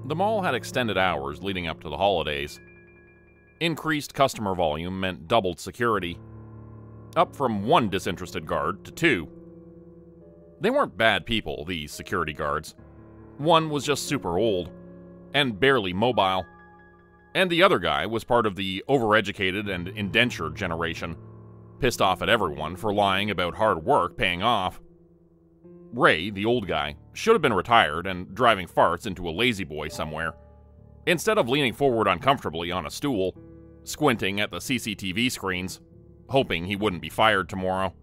The mall had extended hours leading up to the holidays. Increased customer volume meant doubled security, up from 1 disinterested guard to 2. They weren't bad people, these security guards. One was just super old, and barely mobile, and the other guy was part of the overeducated and indentured generation, pissed off at everyone for lying about hard work paying off. Ray, the old guy, should have been retired and driving farts into a lazy boy somewhere, instead of leaning forward uncomfortably on a stool, squinting at the CCTV screens, hoping he wouldn't be fired tomorrow.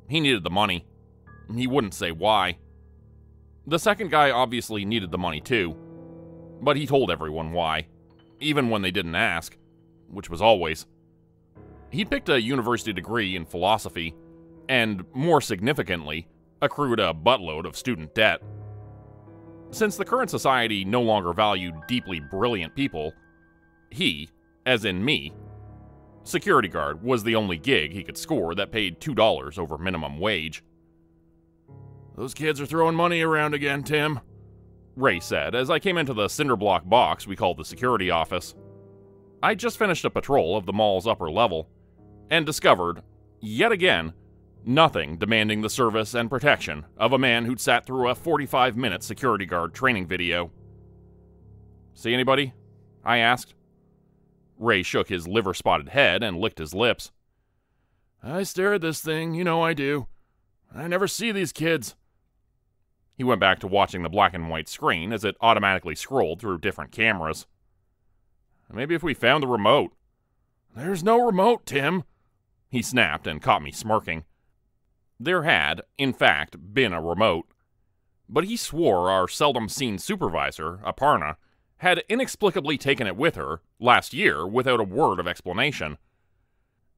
He needed the money. He wouldn't say why. The second guy obviously needed the money too, but he told everyone why, even when they didn't ask, which was always. He'd picked a university degree in philosophy, and, more significantly, accrued a buttload of student debt. Since the current society no longer valued deeply brilliant people, he, as in me, security guard was the only gig he could score that paid $2 over minimum wage. "Those kids are throwing money around again, Tim," Ray said as I came into the cinderblock box we called the security office. I'd just finished a patrol of the mall's upper level, and discovered, yet again, nothing demanding the service and protection of a man who'd sat through a 45-minute security guard training video. "See anybody?" I asked. Ray shook his liver-spotted head and licked his lips. "I stare at this thing, you know I do. I never see these kids." He went back to watching the black and white screen as it automatically scrolled through different cameras. "Maybe if we found the remote." "There's no remote, Tim," he snapped and caught me smirking. There had, in fact, been a remote, but he swore our seldom-seen supervisor, Aparna, had inexplicably taken it with her last year without a word of explanation.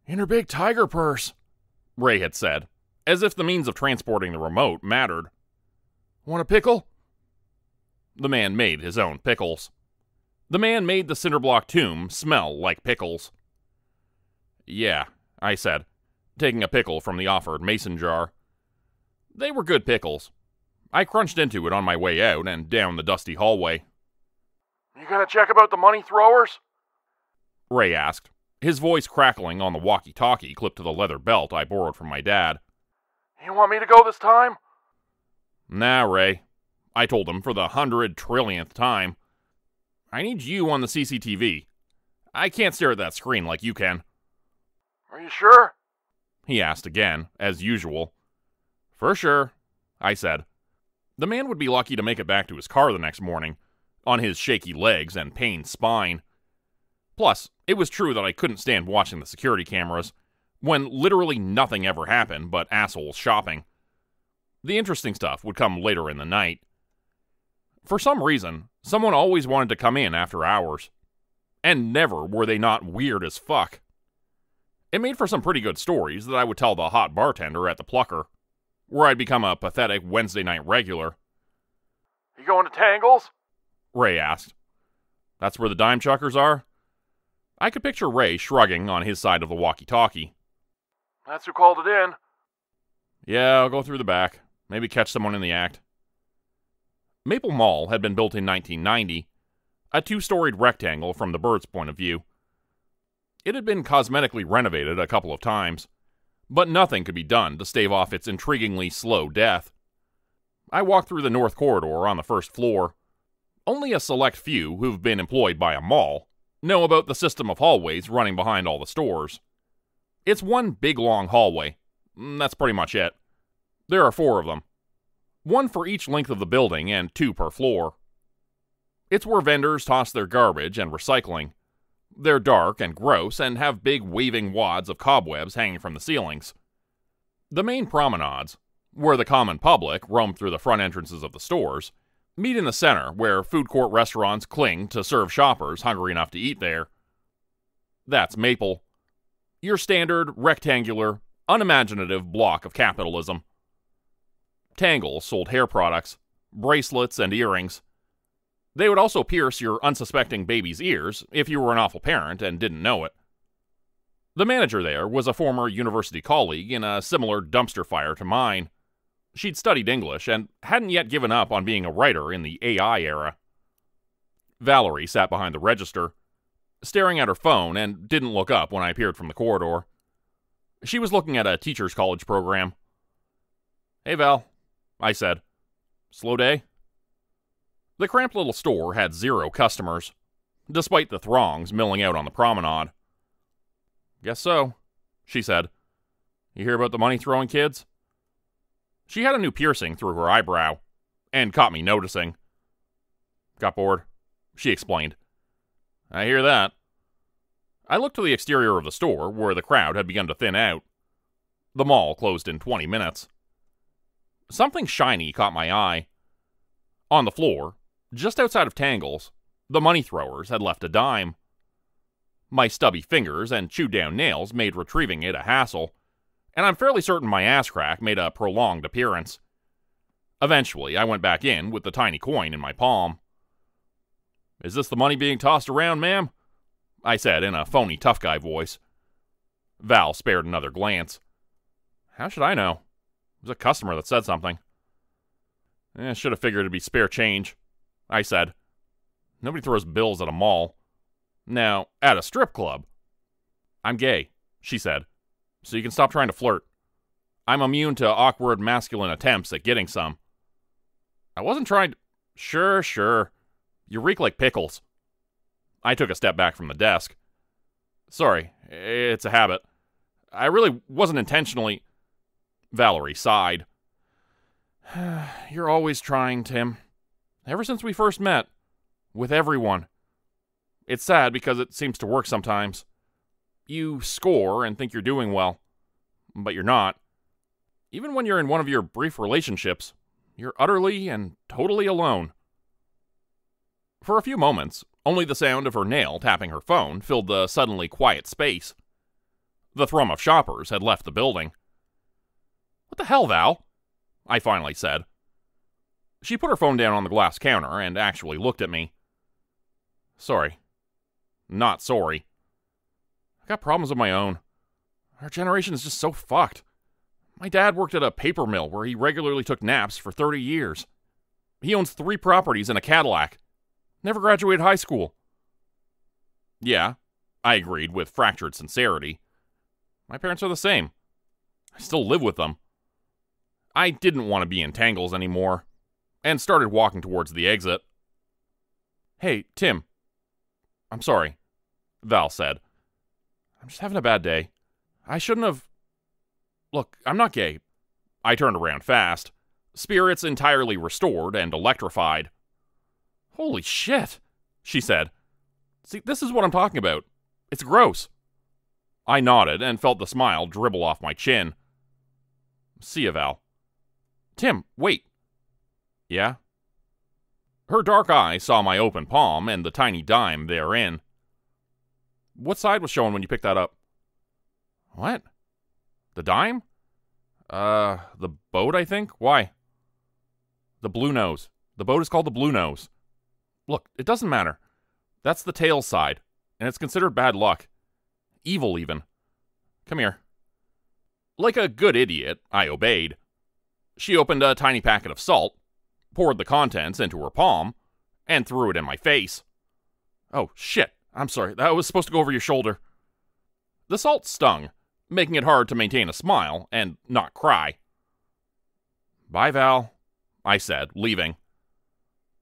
"In her big tiger purse," Ray had said, as if the means of transporting the remote mattered. "Want a pickle?" The man made his own pickles. The man made the cinderblock tomb smell like pickles. "Yeah," I said, taking a pickle from the offered mason jar. They were good pickles. I crunched into it on my way out and down the dusty hallway. "You gonna check about the money throwers?" Ray asked, his voice crackling on the walkie-talkie clipped to the leather belt I borrowed from my dad. "You want me to go this time?" "Nah, Ray," I told him for the 100 trillionth time. "I need you on the CCTV. I can't stare at that screen like you can." "Are you sure?" he asked again, as usual. "For sure," I said. The man would be lucky to make it back to his car the next morning, on his shaky legs and pained spine. Plus, it was true that I couldn't stand watching the security cameras, when literally nothing ever happened but assholes shopping. The interesting stuff would come later in the night. For some reason, someone always wanted to come in after hours. And never were they not weird as fuck. It made for some pretty good stories that I would tell the hot bartender at the Plucker, where I'd become a pathetic Wednesday night regular. "You going to Tangles?" Ray asked. "That's where the dime chuckers are?" I could picture Ray shrugging on his side of the walkie-talkie. "That's who called it in." "Yeah, I'll go through the back. Maybe catch someone in the act." Maple Mall had been built in 1990, a 2-storied rectangle from the bird's point of view. It had been cosmetically renovated a couple of times, but nothing could be done to stave off its intriguingly slow death. I walked through the north corridor on the first floor. Only a select few who've been employed by a mall know about the system of hallways running behind all the stores. It's one big long hallway. That's pretty much it. There are 4 of them. 1 for each length of the building and 2 per floor. It's where vendors toss their garbage and recycling. They're dark and gross and have big waving wads of cobwebs hanging from the ceilings. The main promenades, where the common public roam through the front entrances of the stores, meet in the center where food court restaurants cling to serve shoppers hungry enough to eat there. That's Maple. Your standard, rectangular, unimaginative block of capitalism. Tangles sold hair products, bracelets, and earrings. They would also pierce your unsuspecting baby's ears if you were an awful parent and didn't know it. The manager there was a former university colleague in a similar dumpster fire to mine. She'd studied English and hadn't yet given up on being a writer in the AI era. Valerie sat behind the register, staring at her phone, and didn't look up when I appeared from the corridor. She was looking at a teacher's college program. "Hey, Val," I said. "Slow day?" The cramped little store had 0 customers, despite the throngs milling out on the promenade. "Guess so," she said. "You hear about the money-throwing kids?" She had a new piercing through her eyebrow, and caught me noticing. "Got bored," she explained. "I hear that." I looked to the exterior of the store, where the crowd had begun to thin out. The mall closed in 20 minutes. Something shiny caught my eye. On the floor, just outside of Tangles, the money throwers had left a dime. My stubby fingers and chewed-down nails made retrieving it a hassle, and I'm fairly certain my ass crack made a prolonged appearance. Eventually, I went back in with the tiny coin in my palm. "Is this the money being tossed around, ma'am?" I said in a phony tough guy voice. Val spared another glance. "How should I know? It was a customer that said something." "Should have figured it'd be spare change," I said. "Nobody throws bills at a mall. Now, at a strip club." "I'm gay," she said, "so you can stop trying to flirt. I'm immune to awkward masculine attempts at getting some." "I wasn't trying to—" Sure. You reek like pickles." I took a step back from the desk. "Sorry, it's a habit. I really wasn't intentionally—" Valerie sighed. "You're always trying, Tim. Ever since we first met. With everyone. It's sad because it seems to work sometimes. You score and think you're doing well, but you're not. Even when you're in one of your brief relationships, you're utterly and totally alone." For a few moments, only the sound of her nail tapping her phone filled the suddenly quiet space. The thrum of shoppers had left the building. "What the hell, Val?" I finally said. She put her phone down on the glass counter and actually looked at me. "Sorry. Not sorry. I got problems of my own. Our generation is just so fucked. My dad worked at a paper mill where he regularly took naps for 30 years. He owns 3 properties and a Cadillac. Never graduated high school." "Yeah," I agreed with fractured sincerity. "My parents are the same. I still live with them." I didn't want to be in Tangles anymore, and started walking towards the exit. "Hey, Tim." "I'm sorry," Val said. "I'm just having a bad day. I shouldn't have—" "Look, I'm not gay." I turned around fast, spirits entirely restored and electrified. "Holy shit," she said. "See, this is what I'm talking about. It's gross." I nodded and felt the smile dribble off my chin. "See ya, Val." "Tim, wait." "Yeah?" Her dark eye saw my open palm and the tiny dime therein. "What side was showing when you picked that up?" "What? The dime?" The boat, I think. Why?" "The Blue Nose. The boat is called the Blue Nose. Look, it doesn't matter. That's the tails side, and it's considered bad luck. Evil, even. Come here." Like a good idiot, I obeyed. She opened a tiny packet of salt, poured the contents into her palm, and threw it in my face. "Oh, shit. I'm sorry. That was supposed to go over your shoulder." The salt stung, making it hard to maintain a smile and not cry. "Bye, Val," I said, leaving.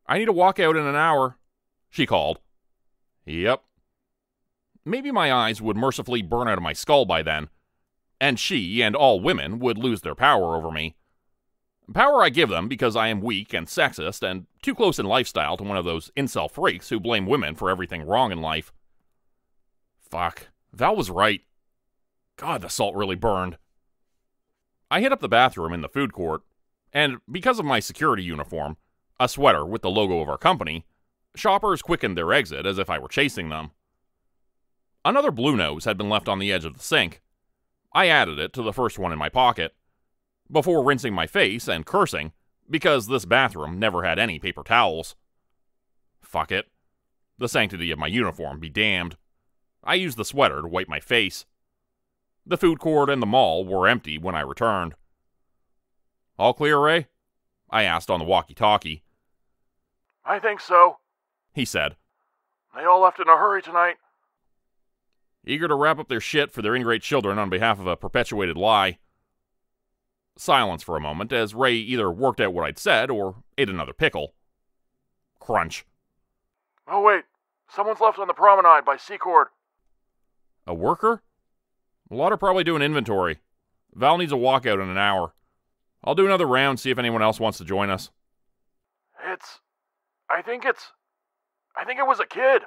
"I need to walk out in an hour," she called. Yep. Maybe my eyes would mercifully burn out of my skull by then, and she and all women would lose their power over me. Power I give them because I am weak and sexist and too close in lifestyle to one of those incel freaks who blame women for everything wrong in life. Fuck. Val was right. God, the salt really burned. I hit up the bathroom in the food court, and because of my security uniform, a sweater with the logo of our company, shoppers quickened their exit as if I were chasing them. Another Blue Nose had been left on the edge of the sink. I added it to the first one in my pocket, before rinsing my face and cursing, because this bathroom never had any paper towels. Fuck it. The sanctity of my uniform be damned. I used the sweater to wipe my face. The food court and the mall were empty when I returned. "All clear, Ray?" I asked on the walkie-talkie. "I think so," he said. They all left in a hurry tonight. Eager to wrap up their shit for their ingrate children on behalf of a perpetuated lie. Silence for a moment as Ray either worked out what I'd said or ate another pickle. Crunch. Oh wait, someone's left on the promenade by Secord. A worker? A lot are probably doing inventory. Val needs a walkout in an hour. I'll do another round, see if anyone else wants to join us. I think it was a kid.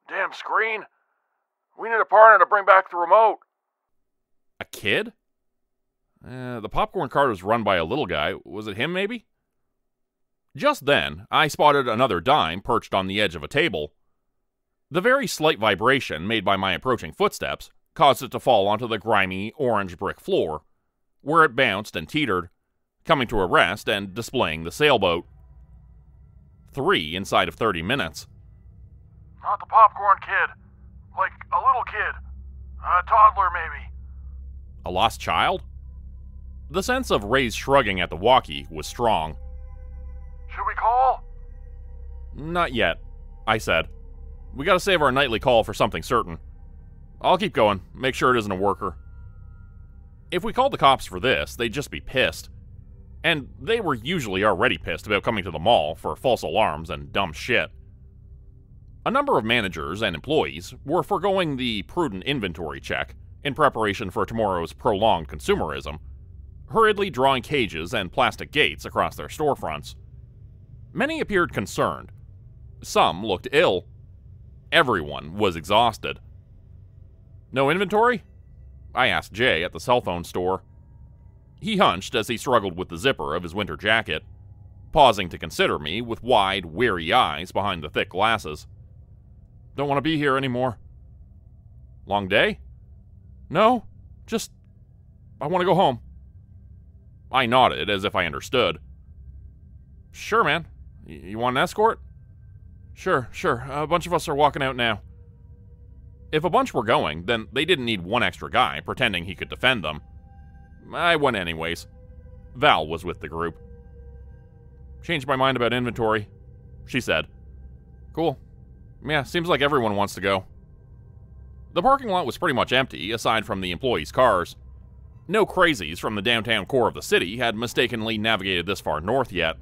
Damn screen. We need a partner to bring back the remote. A kid? The popcorn cart was run by a little guy. Was it him, maybe? Just then, I spotted another dime perched on the edge of a table. The very slight vibration made by my approaching footsteps caused it to fall onto the grimy, orange brick floor, where it bounced and teetered, coming to a rest and displaying the sailboat. 3 inside of 30 minutes. Not the popcorn kid. Like a little kid. A toddler, maybe. A lost child? The sense of Ray's shrugging at the walkie was strong. Should we call? Not yet, I said. We gotta save our nightly call for something certain. I'll keep going, make sure it isn't a worker. If we called the cops for this, they'd just be pissed. And they were usually already pissed about coming to the mall for false alarms and dumb shit. A number of managers and employees were foregoing the prudent inventory check in preparation for tomorrow's prolonged consumerism, hurriedly drawing cages and plastic gates across their storefronts. Many appeared concerned. Some looked ill. Everyone was exhausted. No inventory? I asked Jay at the cell phone store. He hunched as he struggled with the zipper of his winter jacket, pausing to consider me with wide, weary eyes behind the thick glasses. Don't want to be here anymore. Long day? No, just... I want to go home. I nodded as if I understood. Sure, man. You want an escort? Sure. A bunch of us are walking out now. If a bunch were going, then they didn't need one extra guy pretending he could defend them. I went anyways. Val was with the group. Changed my mind about inventory, she said. Cool. Yeah, seems like everyone wants to go. The parking lot was pretty much empty, aside from the employees' cars. No crazies from the downtown core of the city had mistakenly navigated this far north yet.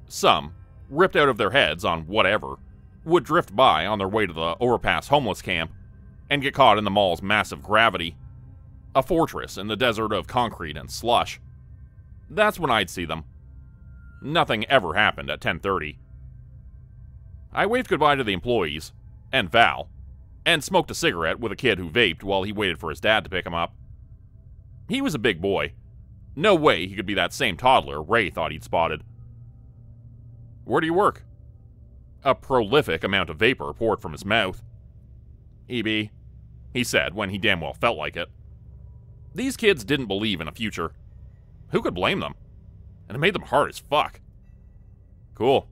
Some, ripped out of their heads on whatever, would drift by on their way to the overpass homeless camp and get caught in the mall's massive gravity, a fortress in the desert of concrete and slush. That's when I'd see them. Nothing ever happened at 10:30. I waved goodbye to the employees, and Val, and smoked a cigarette with a kid who vaped while he waited for his dad to pick him up. He was a big boy. No way he could be that same toddler Ray thought he'd spotted. Where do you work? A prolific amount of vapor poured from his mouth. EB, he said when he damn well felt like it. These kids didn't believe in a future. Who could blame them? And it made them hard as fuck. Cool.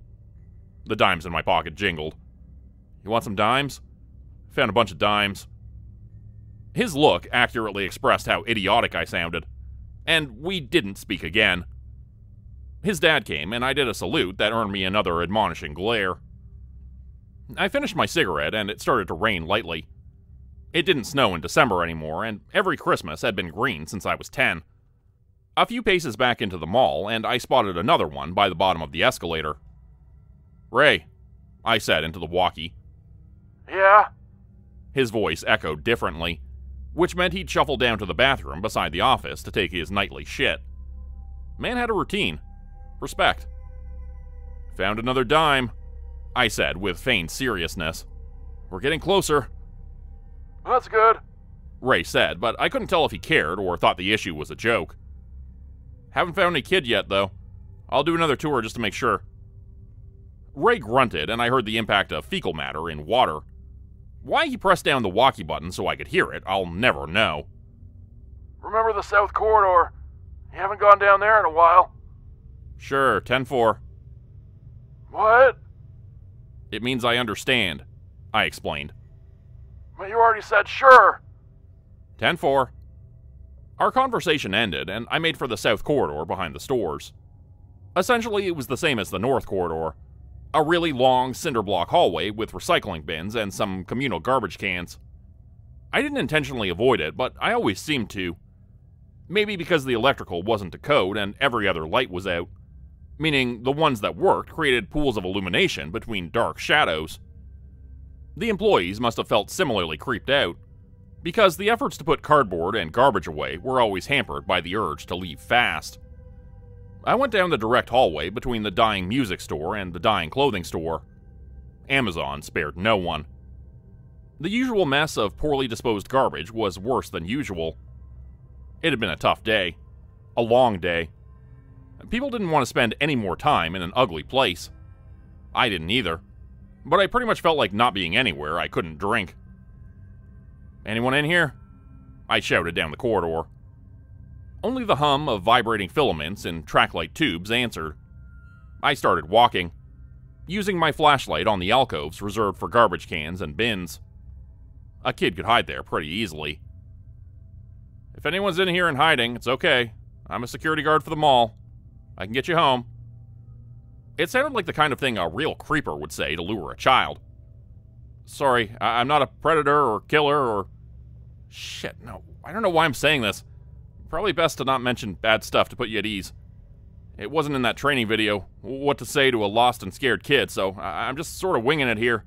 The dimes in my pocket jingled. You want some dimes? Found a bunch of dimes. His look accurately expressed how idiotic I sounded, and we didn't speak again. His dad came, and I did a salute that earned me another admonishing glare. I finished my cigarette, and it started to rain lightly. It didn't snow in December anymore, and every Christmas had been green since I was 10. A few paces back into the mall, and I spotted another one by the bottom of the escalator. Ray, I said into the walkie. Yeah? His voice echoed differently, which meant he'd shuffle down to the bathroom beside the office to take his nightly shit. Man had a routine. Respect. Found another dime, I said with feigned seriousness. We're getting closer. That's good, Ray said, but I couldn't tell if he cared or thought the issue was a joke. Haven't found any kid yet, though. I'll do another tour just to make sure. Ray grunted, and I heard the impact of fecal matter in water. Why he pressed down the walkie button so I could hear it, I'll never know. Remember the South Corridor? You haven't gone down there in a while. Sure, 10-4. What? It means I understand, I explained. But you already said sure. 10-4. Our conversation ended, and I made for the South Corridor behind the stores. Essentially, it was the same as the North Corridor. A really long cinder block hallway with recycling bins and some communal garbage cans. I didn't intentionally avoid it, but I always seemed to. Maybe because the electrical wasn't to code and every other light was out, meaning the ones that worked created pools of illumination between dark shadows. The employees must have felt similarly creeped out, because the efforts to put cardboard and garbage away were always hampered by the urge to leave fast. I went down the direct hallway between the dying music store and the dying clothing store. Amazon spared no one. The usual mess of poorly disposed garbage was worse than usual. It had been a tough day. A long day. People didn't want to spend any more time in an ugly place. I didn't either. But I pretty much felt like not being anywhere I couldn't drink. "Anyone in here?" I shouted down the corridor. Only the hum of vibrating filaments in track-light tubes answered. I started walking, using my flashlight on the alcoves reserved for garbage cans and bins. A kid could hide there pretty easily. "If anyone's in here and hiding, it's okay. I'm a security guard for the mall. I can get you home." It sounded like the kind of thing a real creeper would say to lure a child. "Sorry, I'm not a predator or killer or..." Shit, no, I don't know why I'm saying this. Probably best to not mention bad stuff to put you at ease. It wasn't in that training video, what to say to a lost and scared kid, so I'm just sort of winging it here.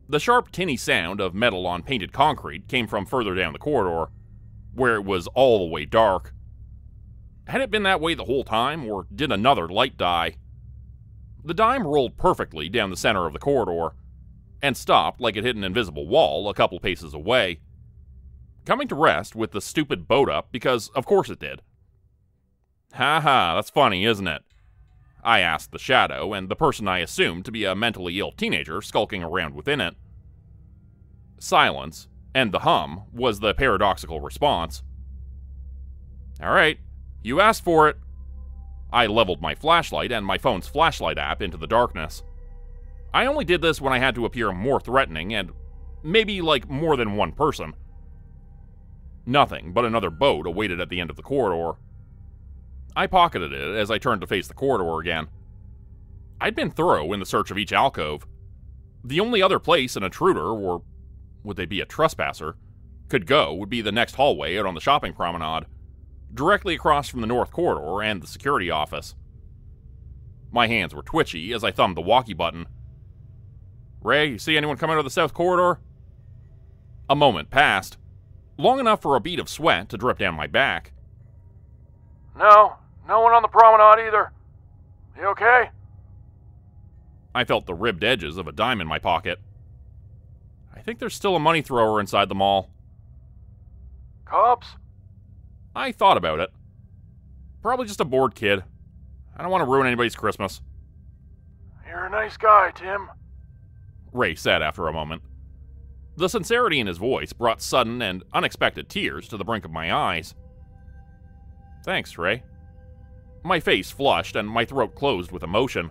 The sharp, tinny sound of metal on painted concrete came from further down the corridor, where it was all the way dark. Had it been that way the whole time, or did another light die? The dime rolled perfectly down the center of the corridor, and stopped like it hit an invisible wall a couple paces away, coming to rest with the stupid boat up because of course it did. "Ha ha, that's funny, isn't it?" I asked the shadow and the person I assumed to be a mentally ill teenager skulking around within it. Silence, and the hum, was the paradoxical response. "Alright, you asked for it." I leveled my flashlight and my phone's flashlight app into the darkness. I only did this when I had to appear more threatening and maybe like more than one person. Nothing but another boat awaited at the end of the corridor. I pocketed it as I turned to face the corridor again. I'd been thorough in the search of each alcove. The only other place an intruder, or would they be a trespasser, could go would be the next hallway out on the shopping promenade, directly across from the north corridor and the security office. My hands were twitchy as I thumbed the walkie button. "Ray, you see anyone come out of the south corridor?" A moment passed, long enough for a bead of sweat to drip down my back. No one on the promenade either. You okay?" I felt the ribbed edges of a dime in my pocket. I think there's still a money thrower inside the mall. "Cops?" I thought about it. Probably just a bored kid. I don't want to ruin anybody's Christmas. "You're a nice guy, Tim," Ray said after a moment. The sincerity in his voice brought sudden and unexpected tears to the brink of my eyes. "Thanks, Ray." My face flushed and my throat closed with emotion.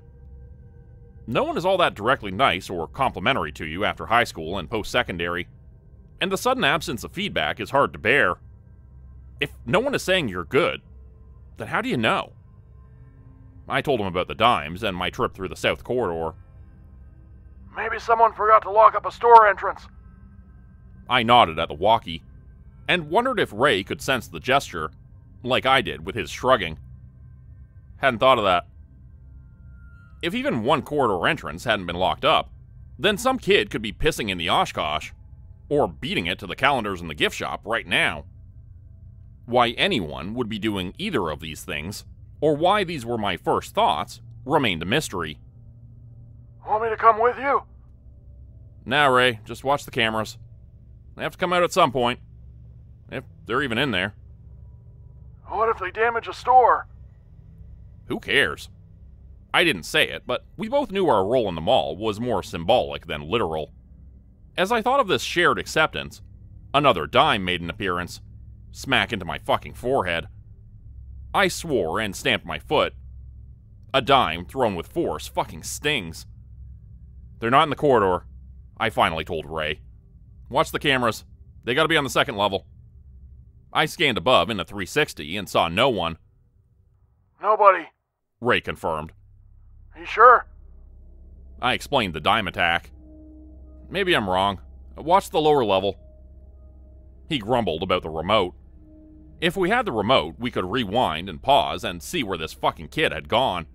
No one is all that directly nice or complimentary to you after high school and post-secondary, and the sudden absence of feedback is hard to bear. If no one is saying you're good, then how do you know? I told him about the dimes and my trip through the south corridor. "Maybe someone forgot to lock up a store entrance." I nodded at the walkie, and wondered if Ray could sense the gesture, like I did with his shrugging. Hadn't thought of that. If even one corridor entrance hadn't been locked up, then some kid could be pissing in the Oshkosh, or beating it to the calendars in the gift shop right now. Why anyone would be doing either of these things, or why these were my first thoughts, remained a mystery. "Want me to come with you?" Nah, Ray, just watch the cameras. They have to come out at some point. If they're even in there. "What if they damage a store?" Who cares? I didn't say it, but we both knew our role in the mall was more symbolic than literal. As I thought of this shared acceptance, another dime made an appearance, smack into my fucking forehead. I swore and stamped my foot. A dime thrown with force fucking stings. "They're not in the corridor," I finally told Ray. "Watch the cameras. They gotta be on the second level." I scanned above in a 360 and saw no one. "Nobody," Ray confirmed. "You sure?" I explained the dime attack. Maybe I'm wrong. Watch the lower level. He grumbled about the remote. If we had the remote, we could rewind and pause and see where this fucking kid had gone.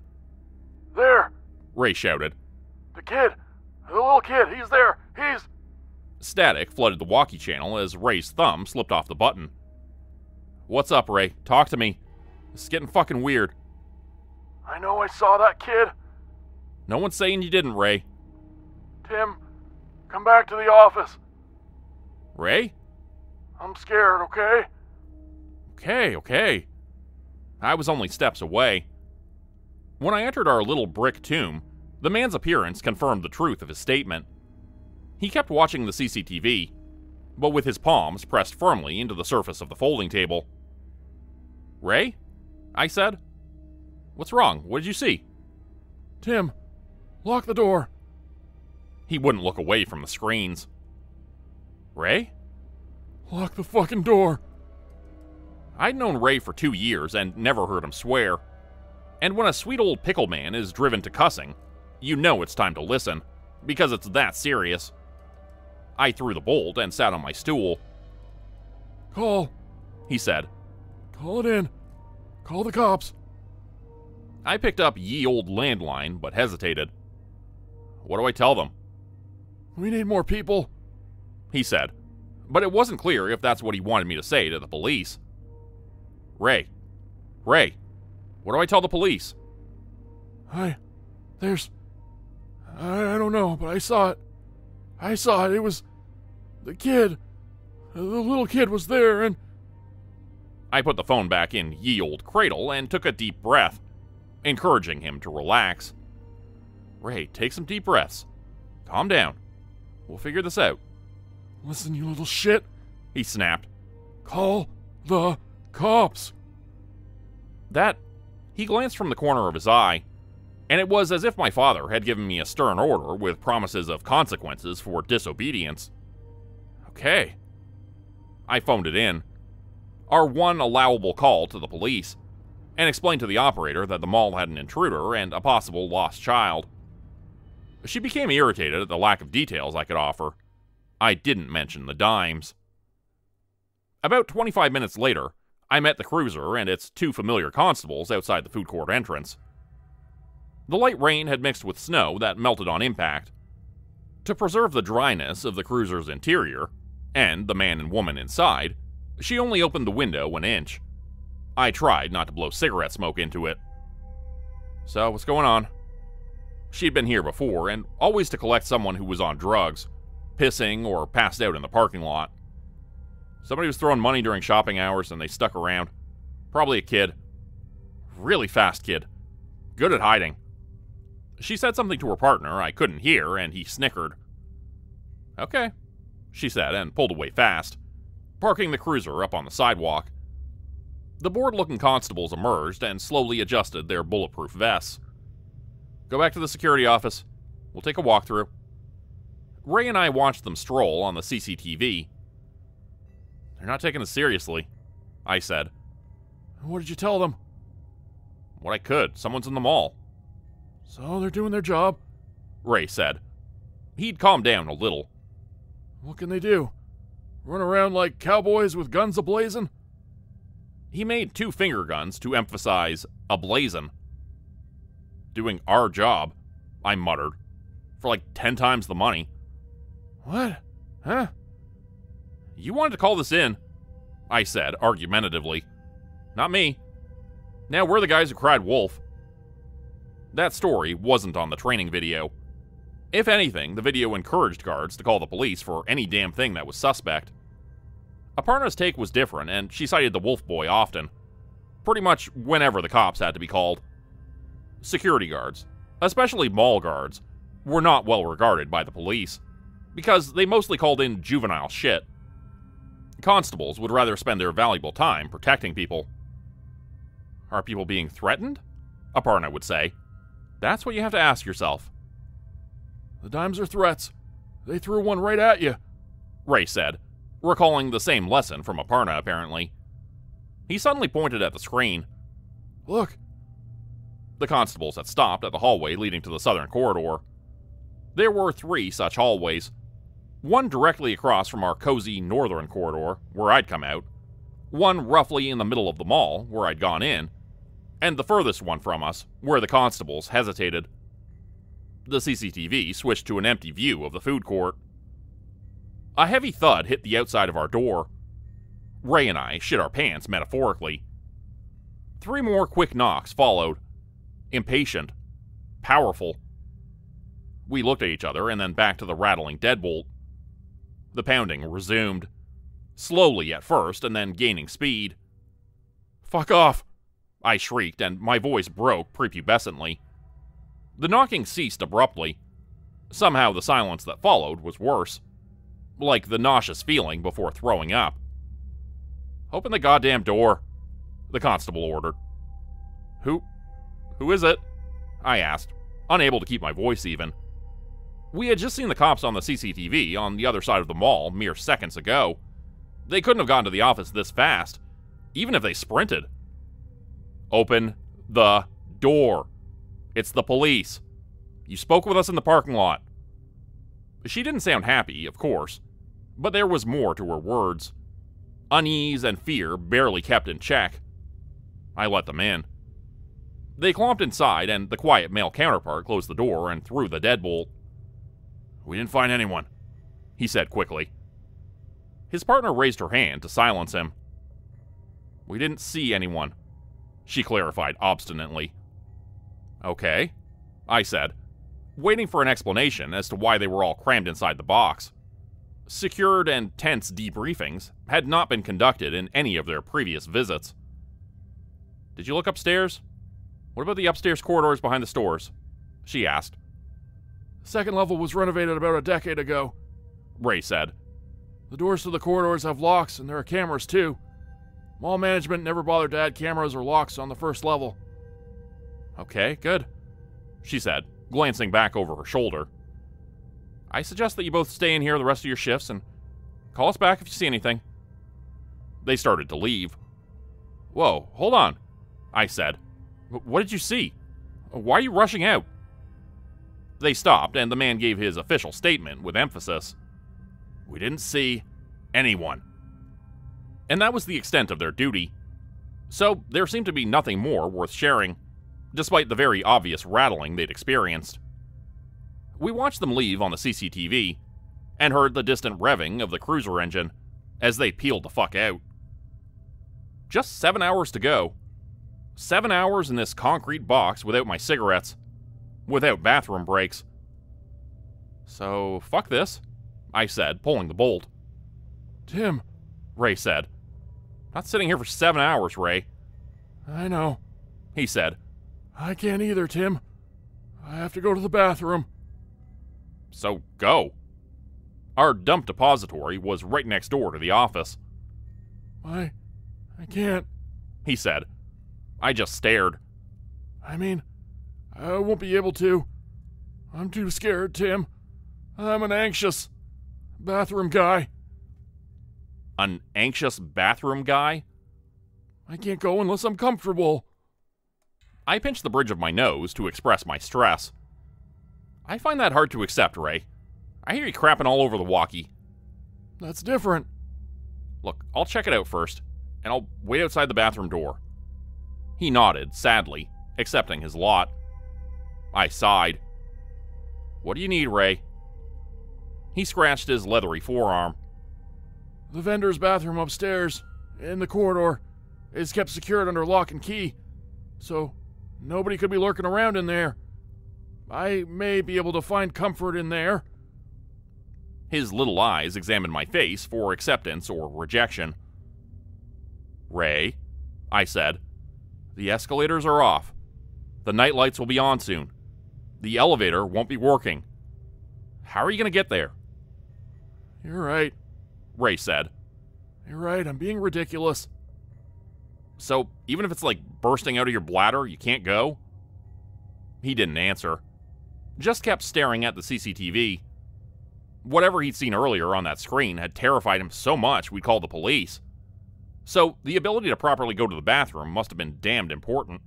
There! Ray shouted. The kid! The little kid! He's there! He's... Static flooded the walkie channel as Ray's thumb slipped off the button. What's up, Ray? Talk to me. This is getting fucking weird. I know I saw that kid. No one's saying you didn't, Ray. Tim, come back to the office. Ray? I'm scared, okay? Okay. I was only steps away. When I entered our little brick tomb, the man's appearance confirmed the truth of his statement. He kept watching the CCTV, but with his palms pressed firmly into the surface of the folding table. Ray? I said. What's wrong? What did you see? Tim, lock the door. He wouldn't look away from the screens. Ray? Lock the fucking door. I'd known Ray for 2 years and never heard him swear. And when a sweet old pickle man is driven to cussing, you know it's time to listen, because it's that serious. I threw the bolt and sat on my stool. Call, he said. Call it in. Call the cops. I picked up ye old landline, but hesitated. What do I tell them? We need more people, he said, but it wasn't clear if that's what he wanted me to say to the police. Ray, what do I tell the police? I don't know, but I saw it. It was the kid. The little kid was there, and... I put the phone back in ye old cradle and took a deep breath, encouraging him to relax. Ray, take some deep breaths. Calm down. We'll figure this out. Listen, you little shit, he snapped. Call the cops. He glanced from the corner of his eye, and it was as if my father had given me a stern order with promises of consequences for disobedience. Okay. I phoned it in, our one allowable call to the police, and explained to the operator that the mall had an intruder and a possible lost child. She became irritated at the lack of details I could offer. I didn't mention the dimes. About 25 minutes later, I met the cruiser and its 2 familiar constables outside the food court entrance. The light rain had mixed with snow that melted on impact. To preserve the dryness of the cruiser's interior, and the man and woman inside, she only opened the window an inch. I tried not to blow cigarette smoke into it. So, what's going on? She'd been here before, and always to collect someone who was on drugs, pissing or passed out in the parking lot. Somebody was throwing money during shopping hours and they stuck around. Probably a kid. Really fast kid. Good at hiding. She said something to her partner I couldn't hear, and he snickered. Okay, she said, and pulled away fast, parking the cruiser up on the sidewalk. The bored-looking constables emerged and slowly adjusted their bulletproof vests. Go back to the security office. We'll take a walkthrough. Ray and I watched them stroll on the CCTV. They're not taking us seriously, I said. What did you tell them? What I could. Someone's in the mall. So they're doing their job? Ray said. He'd calmed down a little. What can they do? Run around like cowboys with guns ablazing? He made 2 finger guns to emphasize ablazing. Doing our job, I muttered, for like 10 times the money. What? Huh? You wanted to call this in, I said argumentatively. Not me. Now we're the guys who cried wolf. That story wasn't on the training video. If anything, the video encouraged guards to call the police for any damn thing that was suspect. Aparna's take was different, and she cited the wolf boy often. Pretty much whenever the cops had to be called. Security guards, especially mall guards, were not well regarded by the police, because they mostly called in juvenile shit. Constables would rather spend their valuable time protecting people. Are people being threatened? Aparna would say. That's what you have to ask yourself. The dimes are threats. They threw one right at you, Ray said, recalling the same lesson from Aparna, apparently. He suddenly pointed at the screen. Look. The constables had stopped at the hallway leading to the southern corridor. There were 3 such hallways. One directly across from our cozy northern corridor, where I'd come out, one roughly in the middle of the mall, where I'd gone in, and the furthest one from us, where the constables hesitated. The CCTV switched to an empty view of the food court. A heavy thud hit the outside of our door. Ray and I shit our pants metaphorically. 3 more quick knocks followed. Impatient. Powerful. We looked at each other and then back to the rattling deadbolt. The pounding resumed. Slowly at first, and then gaining speed. "Fuck off!" I shrieked, and my voice broke prepubescently. The knocking ceased abruptly. Somehow the silence that followed was worse. Like the nauseous feeling before throwing up. "Open the goddamn door," the constable ordered. Who is it?" I asked, unable to keep my voice even. We had just seen the cops on the CCTV on the other side of the mall mere seconds ago. They couldn't have gone to the office this fast, even if they sprinted. "Open the door. It's the police. You spoke with us in the parking lot." She didn't sound happy, of course, but there was more to her words. Unease and fear barely kept in check. I let them in. They clomped inside, and the quiet male counterpart closed the door and threw the deadbolt. "We didn't find anyone," he said quickly. His partner raised her hand to silence him. "We didn't see anyone," she clarified obstinately. "Okay," I said, waiting for an explanation as to why they were all crammed inside the box. Secured and tense debriefings had not been conducted in any of their previous visits. "Did you look upstairs? What about the upstairs corridors behind the stores?" she asked. "The second level was renovated about a decade ago," Ray said. "The doors to the corridors have locks, and there are cameras too. Mall management never bothered to add cameras or locks on the first level." "Okay, good," she said, glancing back over her shoulder. "I suggest that you both stay in here the rest of your shifts and call us back if you see anything." They started to leave. "Whoa, hold on," I said. "What did you see? Why are you rushing out?" They stopped, and the man gave his official statement with emphasis. "We didn't see anyone." And that was the extent of their duty. So there seemed to be nothing more worth sharing, despite the very obvious rattling they'd experienced. We watched them leave on the CCTV, and heard the distant revving of the cruiser engine as they peeled the fuck out. Just 7 hours to go. 7 hours in this concrete box without my cigarettes, without bathroom breaks. "So, fuck this," I said, pulling the bolt. "Tim," Ray said. "Not sitting here for 7 hours, Ray." "I know," he said. "I can't either, Tim. I have to go to the bathroom." "So go." Our dump depository was right next door to the office. I can't," he said. I just stared. "I mean, I won't be able to. I'm too scared, Tim. I'm an anxious bathroom guy." An anxious bathroom guy? "I can't go unless I'm comfortable." I pinched the bridge of my nose to express my stress. "I find that hard to accept, Ray. I hear you crapping all over the walkie." "That's different." "Look, I'll check it out first, and I'll wait outside the bathroom door." He nodded, sadly, accepting his lot. I sighed. "What do you need, Ray?" He scratched his leathery forearm. "The vendor's bathroom upstairs, in the corridor, is kept secured under lock and key, so nobody could be lurking around in there. I may be able to find comfort in there." His little eyes examined my face for acceptance or rejection. "Ray," I said, "the escalators are off. The night lights will be on soon. The elevator won't be working. How are you going to get there?" "You're right," Ray said. "You're right, I'm being ridiculous." "So, even if it's like bursting out of your bladder, you can't go?" He didn't answer. Just kept staring at the CCTV. Whatever he'd seen earlier on that screen had terrified him so much we'd called the police. So, the ability to properly go to the bathroom must have been damned important.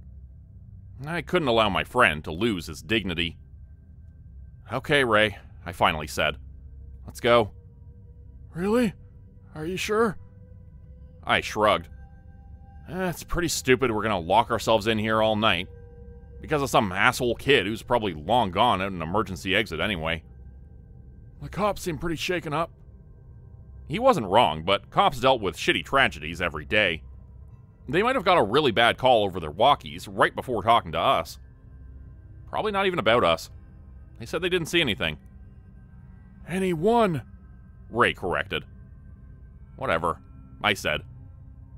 I couldn't allow my friend to lose his dignity. Okay, Ray, I finally said. Let's go. Really? Are you sure? I shrugged. It's pretty stupid we're gonna lock ourselves in here all night. Because of some asshole kid who's probably long gone at an emergency exit anyway. The cops seem pretty shaken up. He wasn't wrong, but cops dealt with shitty tragedies every day. They might have got a really bad call over their walkies right before talking to us. Probably not even about us. They said they didn't see anything. Anyone? Ray corrected. Whatever, I said.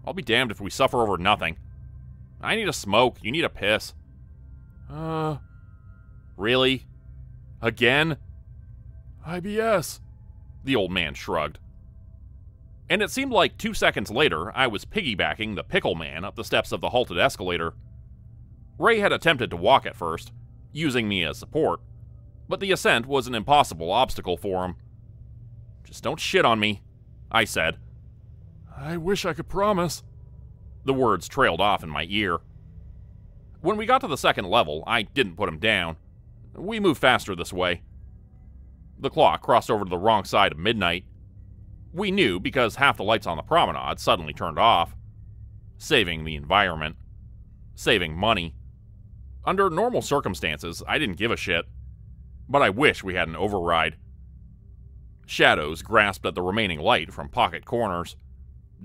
I'll be damned if we suffer over nothing. I need a smoke, you need a piss. Really? Again? IBS. The old man shrugged. And it seemed like 2 seconds later, I was piggybacking the pickle man up the steps of the halted escalator. Ray had attempted to walk at first, using me as support, but the ascent was an impossible obstacle for him. Just don't shit on me, I said. I wish I could promise. The words trailed off in my ear. When we got to the second level, I didn't put him down. We moved faster this way. The clock crossed over to the wrong side of midnight. We knew because half the lights on the promenade suddenly turned off. Saving the environment. Saving money. Under normal circumstances, I didn't give a shit. But I wish we had an override. Shadows grasped at the remaining light from pocket corners,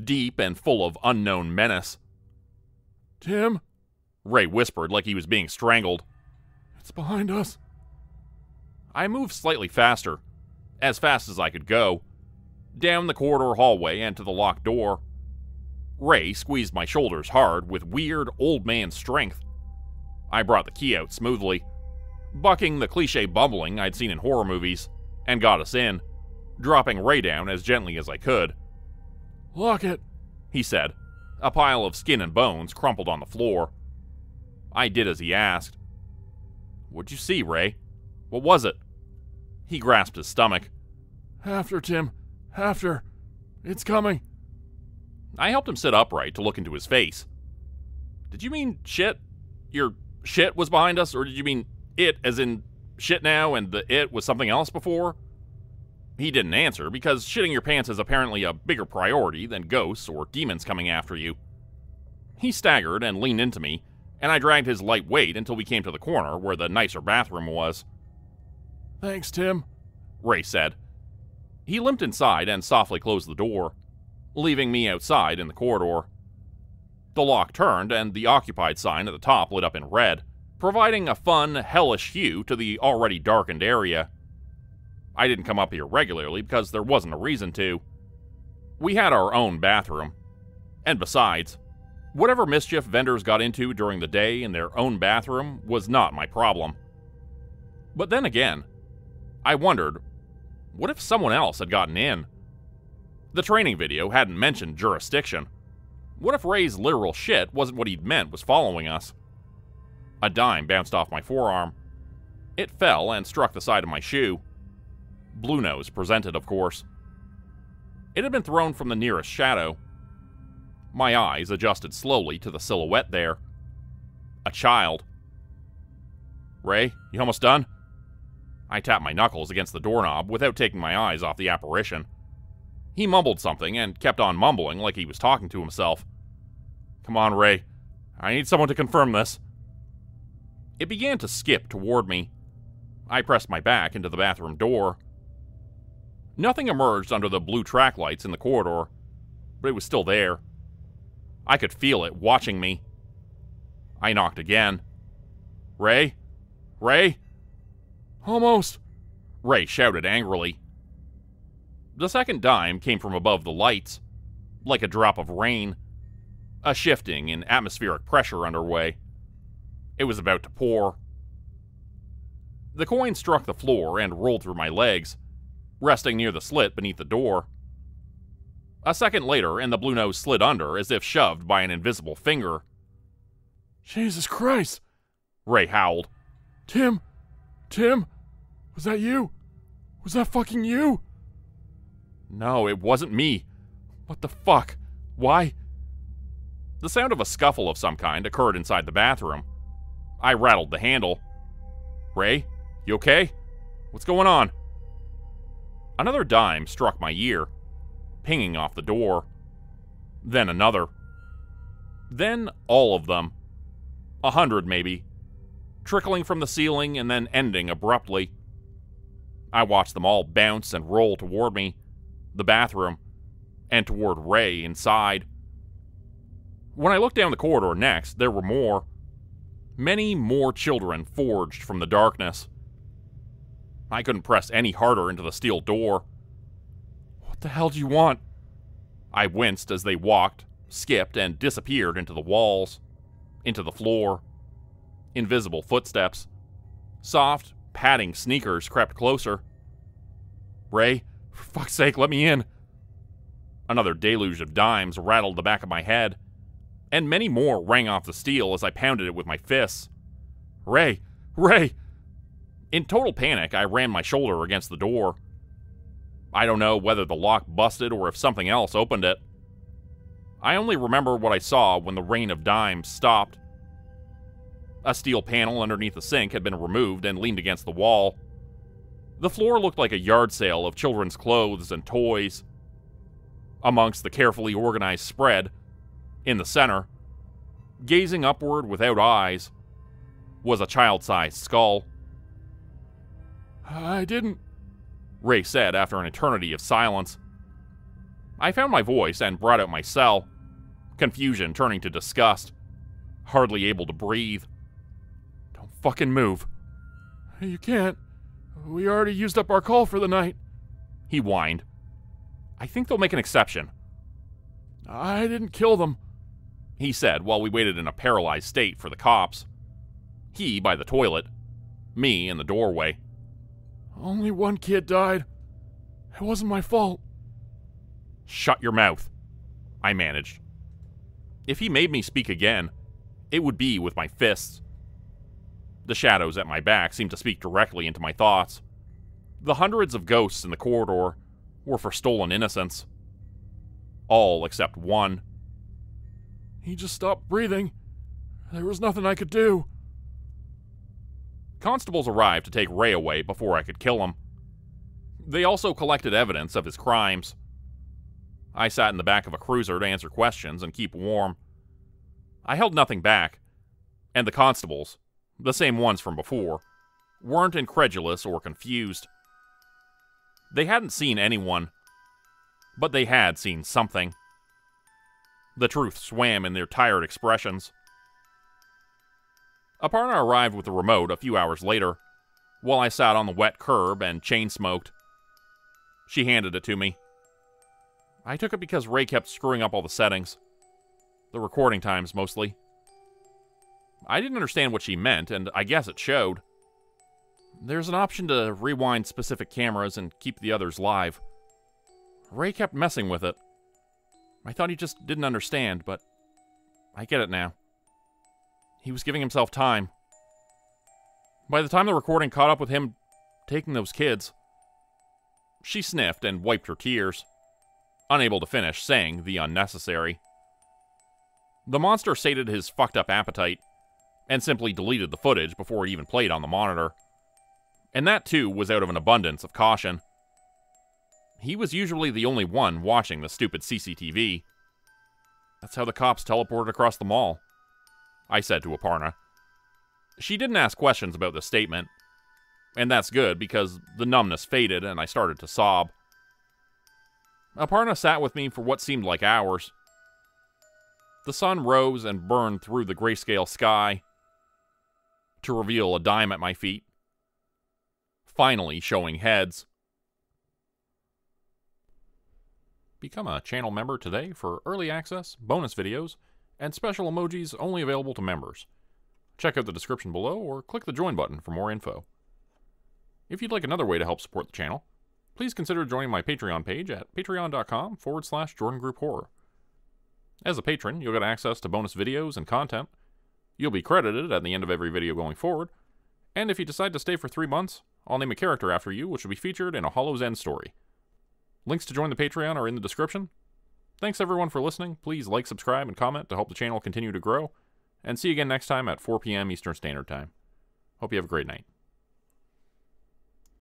deep and full of unknown menace. Tim? Ray whispered like he was being strangled. It's behind us. I moved slightly faster, as fast as I could go, down the corridor hallway and to the locked door. Ray squeezed my shoulders hard with weird old man strength. I brought the key out smoothly, bucking the cliche bumbling I'd seen in horror movies, and got us in, dropping Ray down as gently as I could. Lock it, he said, a pile of skin and bones crumpled on the floor. I did as he asked. What'd you see, Ray? What was it? He grasped his stomach. After, Tim. After. It's coming. I helped him sit upright to look into his face. Did you mean shit? Your shit was behind us, or did you mean it as in shit now and the it was something else before? He didn't answer because shitting your pants is apparently a bigger priority than ghosts or demons coming after you. He staggered and leaned into me, and I dragged his light weight until we came to the corner where the nicer bathroom was. Thanks, Tim, Ray said. He limped inside and softly closed the door, leaving me outside in the corridor. The lock turned, and the occupied sign at the top lit up in red, providing a fun, hellish hue to the already darkened area. I didn't come up here regularly because there wasn't a reason to. We had our own bathroom. And besides, whatever mischief vendors got into during the day in their own bathroom was not my problem. But then again, I wondered, what if someone else had gotten in? The training video hadn't mentioned jurisdiction. What if Ray's literal shit wasn't what he'd meant was following us? A dime bounced off my forearm. It fell and struck the side of my shoe. Blue Nose presented, of course. It had been thrown from the nearest shadow. My eyes adjusted slowly to the silhouette there. A child. Ray, you almost done? I tapped my knuckles against the doorknob without taking my eyes off the apparition. He mumbled something and kept on mumbling like he was talking to himself. Come on, Ray. I need someone to confirm this. It began to skip toward me. I pressed my back into the bathroom door. Nothing emerged under the blue track lights in the corridor, but it was still there. I could feel it watching me. I knocked again. Ray? Ray? Almost, Ray shouted angrily. The second dime came from above the lights, like a drop of rain, a shifting in atmospheric pressure underway. It was about to pour. The coin struck the floor and rolled through my legs, resting near the slit beneath the door. A second later, and the Blue Nose slid under as if shoved by an invisible finger. Jesus Christ! Ray howled. Tim? Was that you? Was that fucking you? No, it wasn't me. What the fuck? Why? The sound of a scuffle of some kind occurred inside the bathroom. I rattled the handle. Ray, you okay? What's going on? Another dime struck my ear, pinging off the door. Then another. Then all of them. 100 maybe. Trickling from the ceiling and then ending abruptly. I watched them all bounce and roll toward me, the bathroom, and toward Ray inside. When I looked down the corridor next, there were more. Many more children forged from the darkness. I couldn't press any harder into the steel door. What the hell do you want? I winced as they walked, skipped, and disappeared into the walls, into the floor. Invisible footsteps. Soft, padding sneakers crept closer. Ray, for fuck's sake, let me in. Another deluge of dimes rattled the back of my head, and many more rang off the steel as I pounded it with my fists. Ray! Ray! In total panic, I ran my shoulder against the door. I don't know whether the lock busted or if something else opened it. I only remember what I saw when the rain of dimes stopped. A steel panel underneath the sink had been removed and leaned against the wall. The floor looked like a yard sale of children's clothes and toys. Amongst the carefully organized spread, in the center, gazing upward without eyes, was a child-sized skull. I didn't, Ray said after an eternity of silence. I found my voice and brought out my cell, confusion turning to disgust, hardly able to breathe. Don't fucking move. You can't. We already used up our call for the night, he whined. I think they'll make an exception. I didn't kill them, he said while we waited in a paralyzed state for the cops. He by the toilet, me in the doorway. Only one kid died. It wasn't my fault. Shut your mouth, I managed. If he made me speak again, it would be with my fists. The shadows at my back seemed to speak directly into my thoughts. The hundreds of ghosts in the corridor were for stolen innocence. All except one. He just stopped breathing. There was nothing I could do. Constables arrived to take Ray away before I could kill him. They also collected evidence of his crimes. I sat in the back of a cruiser to answer questions and keep warm. I held nothing back, and the constables, the same ones from before, weren't incredulous or confused. They hadn't seen anyone, but they had seen something. The truth swam in their tired expressions. Aparna arrived with the remote a few hours later, while I sat on the wet curb and chain-smoked. She handed it to me. I took it because Ray kept screwing up all the settings. The recording times, mostly. I didn't understand what she meant, and I guess it showed. There's an option to rewind specific cameras and keep the others live. Ray kept messing with it. I thought he just didn't understand, but I get it now. He was giving himself time. By the time the recording caught up with him taking those kids, she sniffed and wiped her tears, unable to finish saying the unnecessary. The monster sated his fucked up appetite and simply deleted the footage before it even played on the monitor. And that too was out of an abundance of caution. He was usually the only one watching the stupid CCTV. That's how the cops teleported across the mall, I said to Aparna. She didn't ask questions about the statement, and that's good because the numbness faded and I started to sob. Aparna sat with me for what seemed like hours. The sun rose and burned through the grayscale sky to reveal a dime at my feet, finally showing heads. Become a channel member today for early access, bonus videos, and special emojis only available to members. Check out the description below or click the join button for more info. If you'd like another way to help support the channel, please consider joining my Patreon page at patreon.com/JordanGroupHorror. As a patron, you'll get access to bonus videos and content. You'll be credited at the end of every video going forward, and if you decide to stay for 3 months, I'll name a character after you which will be featured in a Hollow's End story. Links to join the Patreon are in the description. Thanks everyone for listening. Please like, subscribe, and comment to help the channel continue to grow. And see you again next time at 4 p.m. Eastern Standard Time. Hope you have a great night.